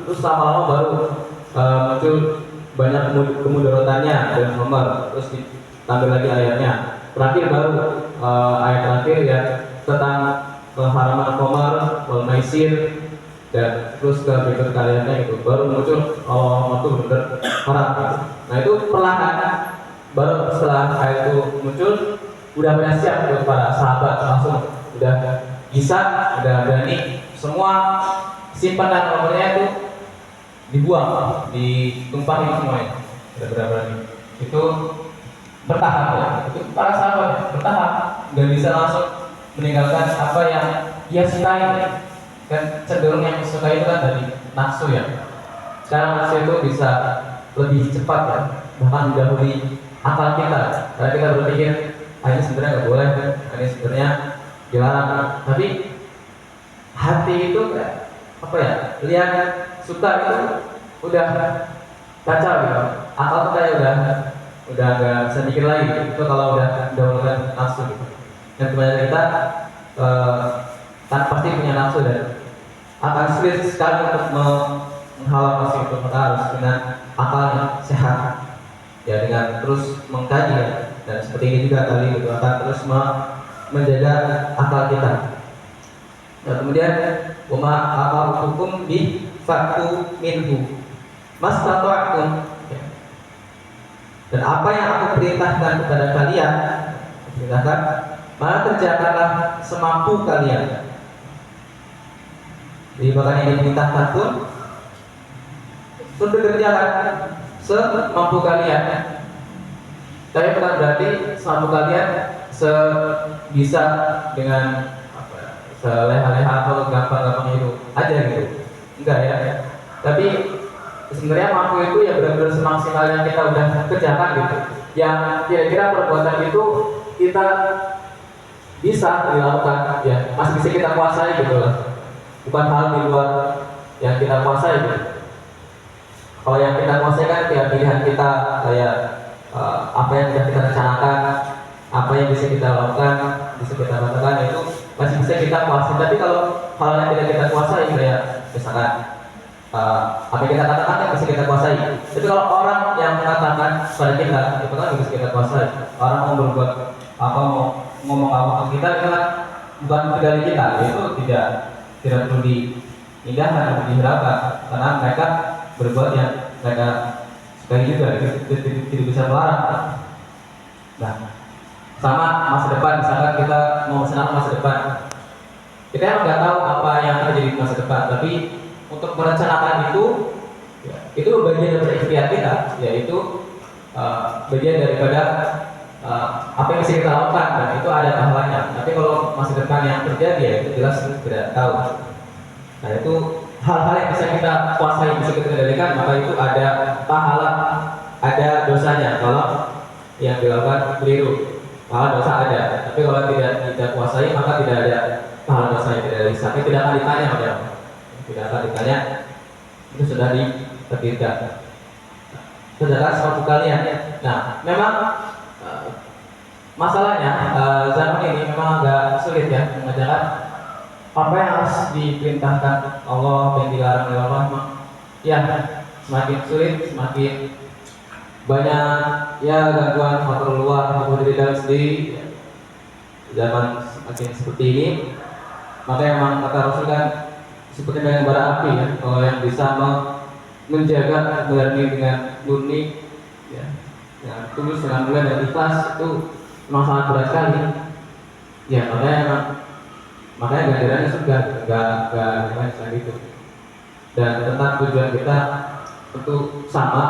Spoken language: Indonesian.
terus lama-lama baru muncul banyak kemudaratannya dan nomor, terus ditambah lagi ayatnya. Terakhir baru ayat terakhir ya tentang haraman komar, wal maisir, dan terus ke berikut ayatnya itu baru muncul Allah itu benar haram. Nah itu perlahan baru setelah ayat itu muncul udah pada siap buat para sahabat langsung udah bisa, udah berani semua simpanan nomornya itu dibuang, ditumpahin semuanya. Udah berani itu bertahap ya, itu para sahabat bertahap, nggak bisa langsung meninggalkan apa yang dia sukai. Kan cenderung yang suka itu kan dari nafsu ya. Sekarang nafsu itu bisa lebih cepat ya, bahkan mendahului akal kita. Karena kita berpikir, ini sebenarnya nggak boleh, ini sebenarnya dilarang. Tapi hati itu apa ya? Lihat suka itu udah kacau gitu. Akal kita ya udah nggak bisa mikir lagi. Itu kalau udah mendahulukan nafsu gitu. Dan kebanyakan kita kan pasti punya nafsu dan akan sulit sekali untuk menghalau nafsu itu. Maka harus dengan akal yang sehat ya, dengan terus mengkaji ya. Dan seperti ini juga tadi gitu, akan terus menjaga akal kita. Nah, kemudian wama amarukum bi fatu minhu mastata'tum, dan apa yang aku perintahkan kepada kalian, perintahkan maka kerjakanlah semampu kalian. Jadi bahkan yang diperintahkan pun bekerjakan semampu kalian. Tapi bukan berarti semampu kalian bisa dengan seleha-leha atau gampang-gampang itu aja gitu. Enggak ya. Tapi sebenarnya mampu itu ya benar-benar semaksimal yang kita udah kerjakan gitu. Yang kira-kira perbuatan itu kita bisa dilakukan ya, masih bisa kita kuasai gitu loh. Bukan hal di luar yang kita kuasai gitu. Kalau yang kita kuasai kan ya pilihan kita, kayak apa yang sudah kita rencanakan, apa yang bisa kita lakukan, bisa kita lakukan, itu masih bisa kita kuasai. Tapi kalau hal yang tidak kita kuasai kayak misalkan apa yang kita katakan yang bisa kita kuasai. Tapi kalau orang yang mengatakan pada kita itu kan bisa kita kuasai. Orang mau berbuat apa, mau ngomong apa ke kita itu kan bukan kendali kita, itu tidak perlu diindahkan atau dihiraukan, karena mereka berbuat yang mereka sukai juga, tidak bisa melarang. Nah, sama masa depan, misalkan kita mau senang masa depan, kita emang nggak tahu apa yang terjadi di masa depan, tapi untuk merencanakan itu bagian dari ikhtiar kita, yaitu bagian daripada apa yang bisa kita lakukan, dan itu ada pahalanya. Tapi kalau masa depan yang terjadi ya itu jelas tidak tahu. Nah itu hal-hal yang bisa kita kuasai, bisa kita kendalikan, maka itu ada pahala, ada dosanya. Kalau yang dilakukan keliru, pahala dosa ada. Tapi kalau tidak kita kuasai, maka tidak ada pahala dosanya, tidak bisa. Tapi tidak akan ditanya pada, tidak akan ditanya. Itu sudah ditakdirkan. Sedangkan semampu kalian. Nah, memang masalahnya zaman ini memang agak sulit ya mengajarkan apa yang harus diperintahkan Allah dan dilarang oleh Allah. Ya, semakin sulit, semakin banyak ya gangguan faktor luar maupun dari dalam sendiri. Zaman semakin seperti ini, maka memang kata Rasul kan seperti dengan bara api ya. Kalau yang bisa menjaga kebenaran dengan murni ya, tulus dengan mulia dan ikhlas, itu memang sangat berat sekali. Ya makanya ganjarannya surga, enggak itu. Dan tentang tujuan kita tentu sama.